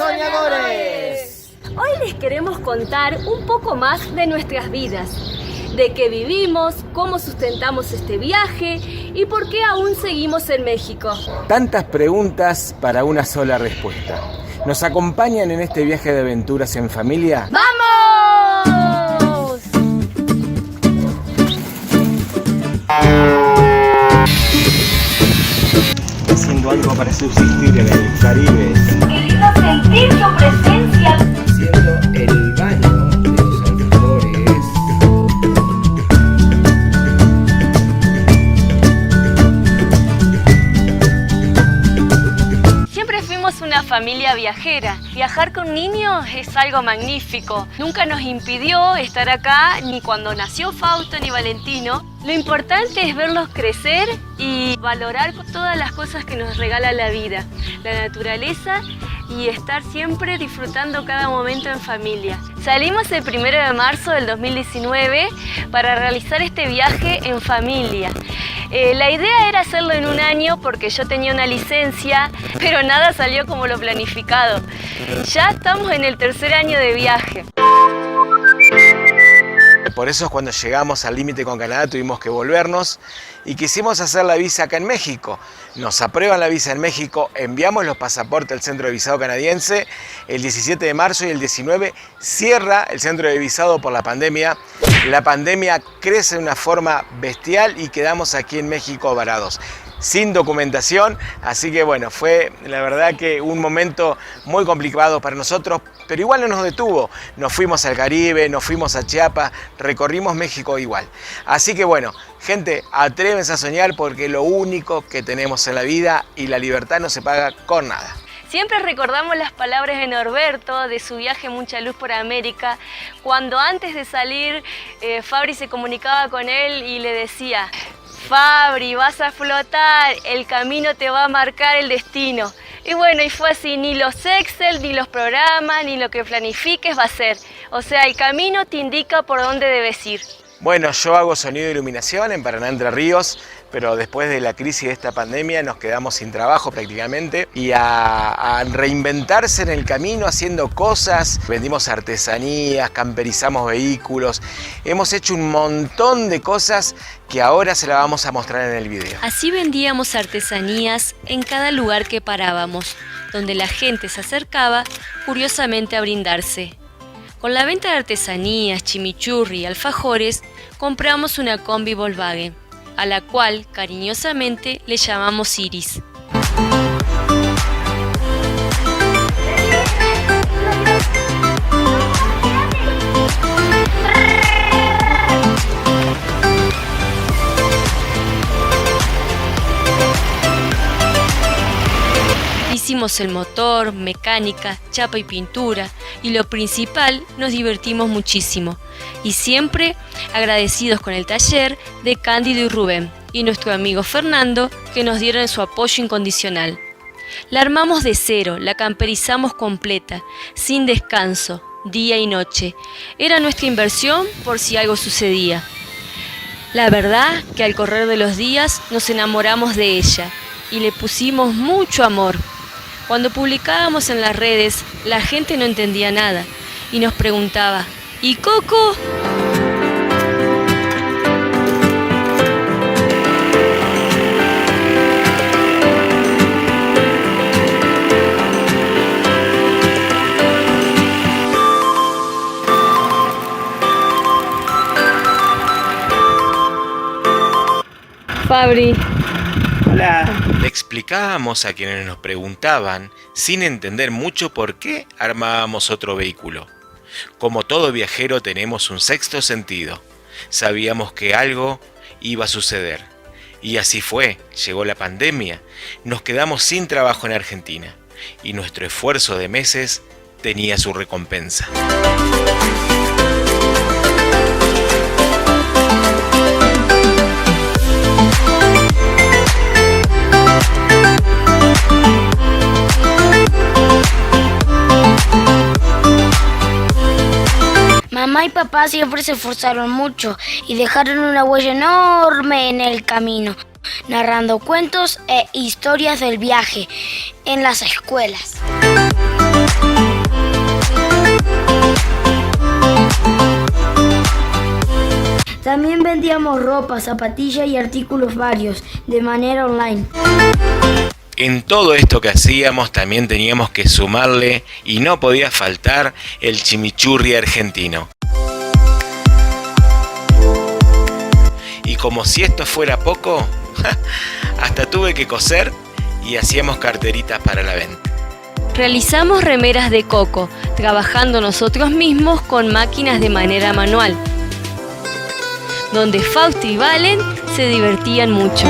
soñadores! Hoy les queremos contar un poco más de nuestras vidas, de qué vivimos, cómo sustentamos este viaje y por qué aún seguimos en México. Tantas preguntas para una sola respuesta. ¿Nos acompañan en este viaje de aventuras en familia? ¡Vamos! Haciendo algo para subsistir en el Caribe. ¡Qué lindo sentir tu presencia! Haciendo el baño de los alfajores. Siempre fuimos una familia viajera. Viajar con niños es algo magnífico. Nunca nos impidió estar acá, ni cuando nació Fausto ni Valentino. Lo importante es verlos crecer y valorar todas las cosas que nos regala la vida, la naturaleza y estar siempre disfrutando cada momento en familia. Salimos el 1 de marzo del 2019 para realizar este viaje en familia. La idea era hacerlo en un año porque yo tenía una licencia, pero nada salió como lo planificado. Ya estamos en el 3er año de viaje. Por eso cuando llegamos al límite con Canadá tuvimos que volvernos y quisimos hacer la visa acá en México. Nos aprueban la visa en México, enviamos los pasaportes al centro de visado canadiense. El 17 de marzo y el 19 cierra el centro de visado por la pandemia. La pandemia crece de una forma bestial y quedamos aquí en México varados, sin documentación, así que bueno, fue la verdad que un momento muy complicado para nosotros, pero igual no nos detuvo. Nos fuimos al Caribe, nos fuimos a Chiapas, recorrimos México igual. Así que bueno, gente, atrévense a soñar porque lo único que tenemos en la vida y la libertad no se paga con nada. Siempre recordamos las palabras de Norberto de su viaje Mucha Luz por América, cuando antes de salir Fabri se comunicaba con él y le decía: Fabri, vas a flotar, el camino te va a marcar el destino. Y bueno, y fue así, ni los Excel, ni los programas, ni lo que planifiques va a ser. O sea, el camino te indica por dónde debes ir. Bueno, yo hago sonido e iluminación en Paraná, Entre Ríos, pero después de la crisis de esta pandemia nos quedamos sin trabajo prácticamente y a reinventarse en el camino haciendo cosas. Vendimos artesanías, camperizamos vehículos, hemos hecho un montón de cosas que ahora se las vamos a mostrar en el video. Así vendíamos artesanías en cada lugar que parábamos, donde la gente se acercaba curiosamente a brindarse. Con la venta de artesanías, chimichurri y alfajores, compramos una combi Volkswagen, a la cual cariñosamente le llamamos Iris. Hicimos el motor, mecánica, chapa y pintura y lo principal, nos divertimos muchísimo y siempre agradecidos con el taller de Cándido y Rubén y nuestro amigo Fernando que nos dieron su apoyo incondicional. La armamos de cero, la camperizamos completa, sin descanso, día y noche. Era nuestra inversión por si algo sucedía. La verdad que al correr de los días nos enamoramos de ella y le pusimos mucho amor. Cuando publicábamos en las redes, la gente no entendía nada y nos preguntaba: ¿y Coco? Fabri. Hola. Le explicábamos a quienes nos preguntaban, sin entender mucho por qué armábamos otro vehículo. Como todo viajero tenemos un sexto sentido. Sabíamos que algo iba a suceder. Y así fue, llegó la pandemia, nos quedamos sin trabajo en Argentina. Y nuestro esfuerzo de meses tenía su recompensa. Mamá y papá siempre se esforzaron mucho y dejaron una huella enorme en el camino, narrando cuentos e historias del viaje en las escuelas. También vendíamos ropa, zapatillas y artículos varios de manera online. En todo esto que hacíamos también teníamos que sumarle, y no podía faltar, el chimichurri argentino. Y como si esto fuera poco, hasta tuve que coser y hacíamos carteritas para la venta. Realizamos remeras de coco, trabajando nosotros mismos con máquinas de manera manual, donde Fausto y Valen se divertían mucho.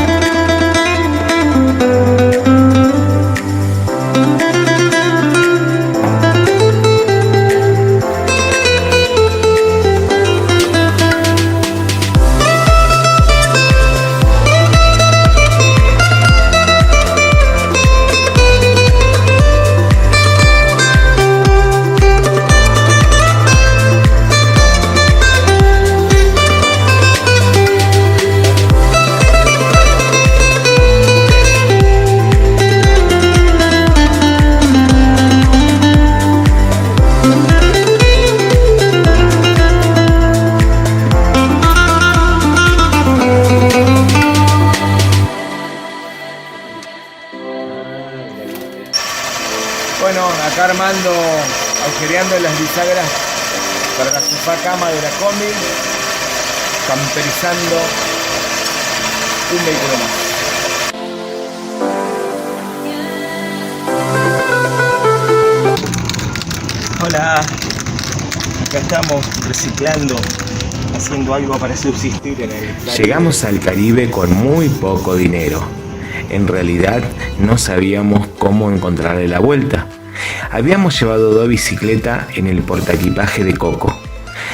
Bueno, acá armando, agujereando las bisagras para la sofá cama de la combi, camperizando un vehículo más. Hola, acá estamos reciclando, haciendo algo para subsistir en el Caribe. Llegamos al Caribe con muy poco dinero. En realidad no sabíamos cómo encontrarle la vuelta. Habíamos llevado 2 bicicletas en el portaequipaje de Coco.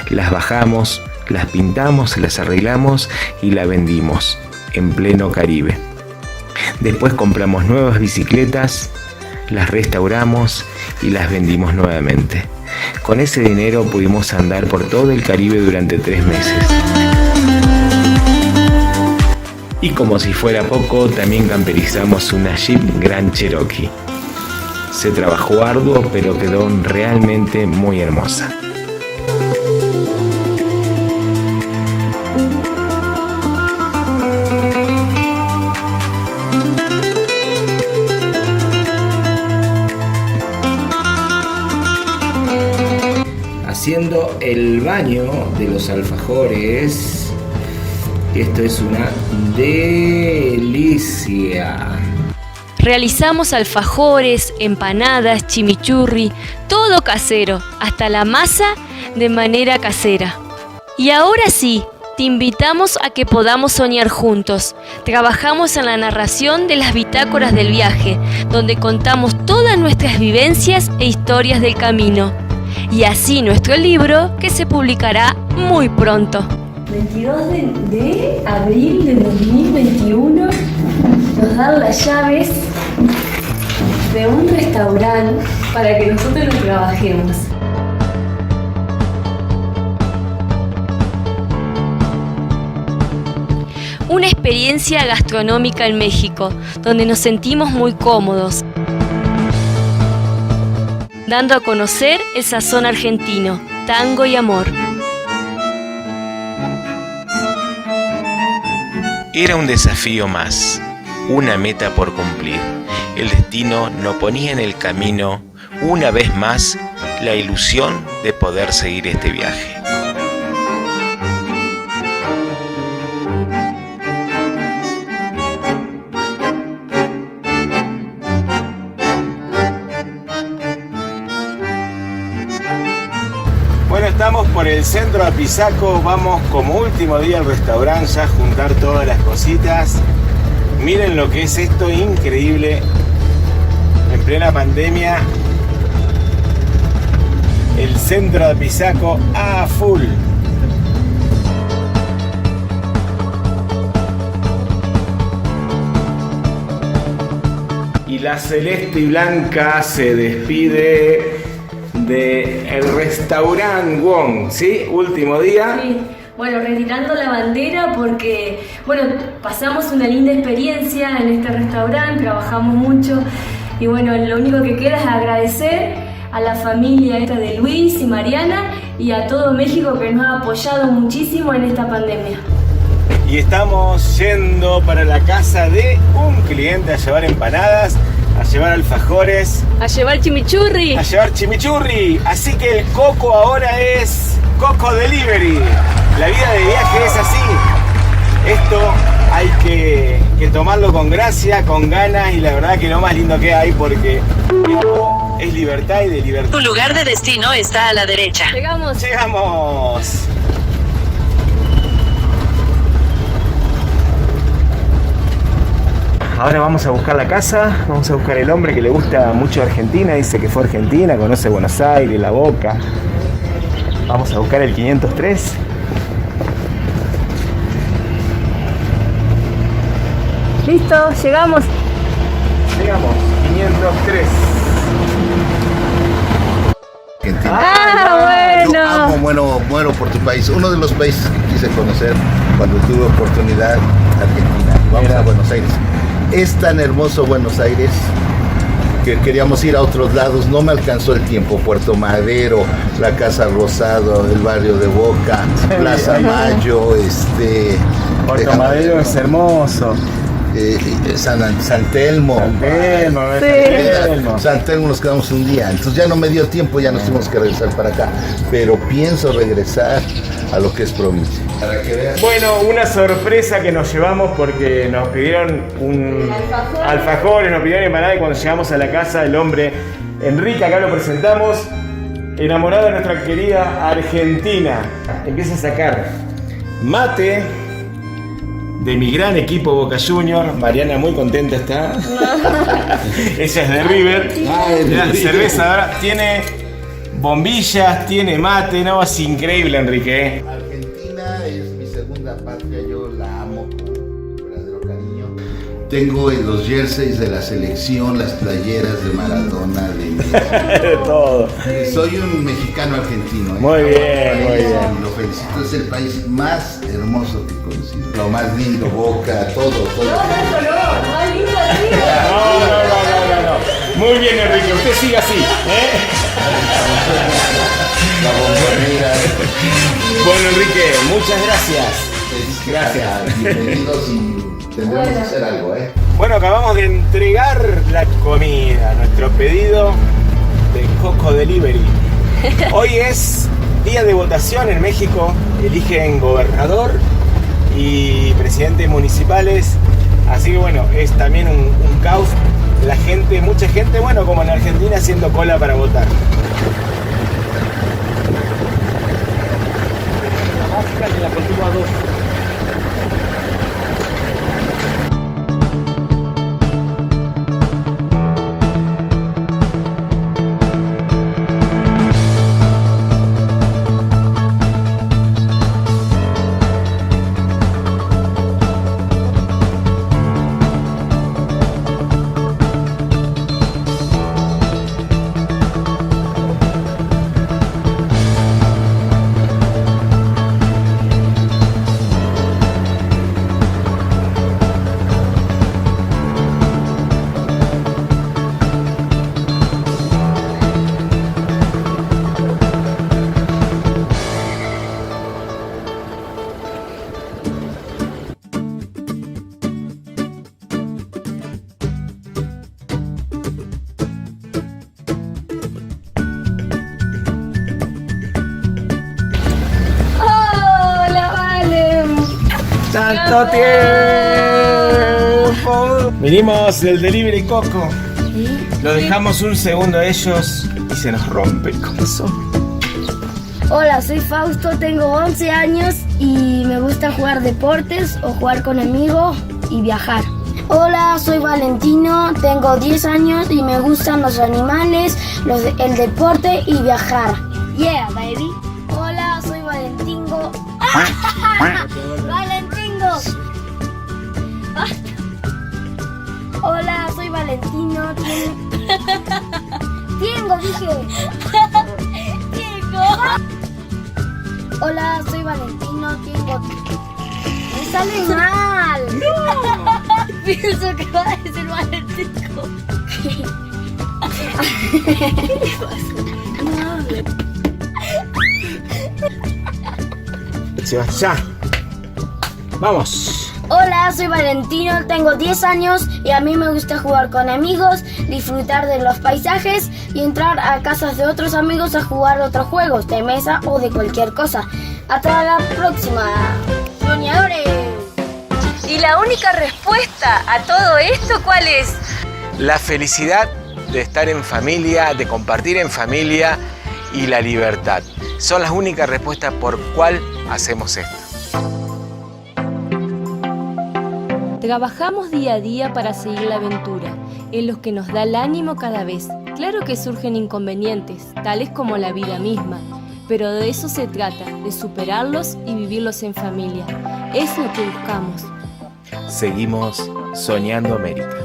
Las bajamos, las pintamos, las arreglamos y las vendimos en pleno Caribe. Después compramos nuevas bicicletas, las restauramos y las vendimos nuevamente. Con ese dinero pudimos andar por todo el Caribe durante 3 meses. Y como si fuera poco, también camperizamos una Jeep Grand Cherokee. Se trabajó arduo, pero quedó realmente muy hermosa. Haciendo el baño de los alfajores. Esto es una delicia. Realizamos alfajores, empanadas, chimichurri, todo casero, hasta la masa de manera casera. Y ahora sí, te invitamos a que podamos soñar juntos. Trabajamos en la narración de las bitácoras del viaje, donde contamos todas nuestras vivencias e historias del camino. Y así nuestro libro, que se publicará muy pronto. 22 de abril de 2021 nos dan las llaves de un restaurante para que nosotros lo trabajemos. Una experiencia gastronómica en México, donde nos sentimos muy cómodos, dando a conocer el sazón argentino, tango y amor. Era un desafío más, una meta por cumplir. El destino nos ponía en el camino, una vez más, la ilusión de poder seguir este viaje. Bueno, estamos por el centro de Apizaco, vamos como último día al restaurante ya a juntar todas las cositas. Miren lo que es esto, increíble, en plena pandemia, el centro de Apizaco a full. Y la celeste y blanca se despide del restaurante Wong, ¿sí? Último día. Sí. Bueno, retirando la bandera porque, pasamos una linda experiencia en este restaurante, trabajamos mucho y lo único que queda es agradecer a la familia esta de Luis y Mariana y a todo México que nos ha apoyado muchísimo en esta pandemia. Y estamos yendo para la casa de un cliente a llevar empanadas, a llevar alfajores, A llevar chimichurri. a llevar chimichurri. Así que el Coco ahora es Coco Delivery. La vida de viaje es así. Esto hay que tomarlo con gracia, con ganas, y la verdad que lo más lindo que hay, porque esto es libertad y de libertad. Tu lugar de destino está a la derecha. Llegamos. ¡Llegamos! Ahora vamos a buscar la casa, vamos a buscar el hombre que le gusta mucho Argentina, dice que fue a Argentina, conoce Buenos Aires, La Boca. Vamos a buscar el 503. Listo, llegamos. Llegamos, 503. Argentina. Ah, Yo amo, muero por tu país. Uno de los países que quise conocer cuando tuve oportunidad, Argentina. Vamos a Buenos Aires. Es tan hermoso Buenos Aires que queríamos ir a otros lados, no me alcanzó el tiempo. Puerto Madero, la Casa Rosado, el barrio de Boca, Plaza Mayo, Puerto Madero es hermoso. San Telmo. San Telmo nos quedamos un día, entonces ya no me dio tiempo, ya nos tuvimos que regresar para acá, pero pienso regresar a lo que es provincia. Para que veas. Bueno, una sorpresa que nos llevamos porque nos pidieron alfajores, nos pidieron empanada, y cuando llegamos a la casa el hombre Enrique, acá lo presentamos, enamorado de nuestra querida Argentina, empieza a sacar mate de mi gran equipo Boca Juniors. Mariana muy contenta está. Ella es de River. La cerveza ahora tiene bombillas, tiene mate, no, es increíble, Enrique. Argentina es mi segunda patria, yo la amo con verdadero cariño. Tengo los jerseys de la selección, las playeras de Maradona, de Messi. De todo. Soy un mexicano argentino. Muy bien, muy bien. Lo felicito, es el país más hermoso que he conocido. Lo más lindo, Boca, todo. No. Muy bien, Enrique, usted sigue así, La bombonera. Bueno, Enrique, muchas gracias. Gracias. Bienvenidos y tendremos que hacer algo, Bueno, acabamos de entregar la comida, nuestro pedido de Coco Delivery. Hoy es día de votación en México, eligen gobernador y presidentes municipales, así que bueno, es también un caos. La gente, mucha gente, bueno, como en Argentina, haciendo cola para votar. La básica de la Continua 2. ¡Tanto tiempo! Vinimos del Delivery Coco. Lo dejamos un segundo a ellos y se nos rompe el corazón. Hola, soy Fausto, tengo 11 años y me gusta jugar deportes o jugar con amigos y viajar. Hola, soy Valentino, tengo 10 años y me gustan los animales, el deporte y viajar. Yeah, baby. Hola, soy Valentino. ¡Valentino! Hola, soy Valentino. Tengo, dije. Hola, soy Valentino, tengo... ¡Me sale mal! ¡No! Pienso que va a decir Valentino. Sebastián. Vamos. Hola, soy Valentino, tengo 10 años y a mí me gusta jugar con amigos, disfrutar de los paisajes y entrar a casas de otros amigos a jugar otros juegos de mesa o de cualquier cosa. Hasta la próxima, soñadores. ¿Y la única respuesta a todo esto cuál es? La felicidad de estar en familia, de compartir en familia y la libertad. Son las únicas respuestas por cuál hacemos esto. Trabajamos día a día para seguir la aventura, en los que nos da el ánimo cada vez. Claro que surgen inconvenientes, tales como la vida misma, pero de eso se trata, de superarlos y vivirlos en familia. Es lo que buscamos. Seguimos soñando América.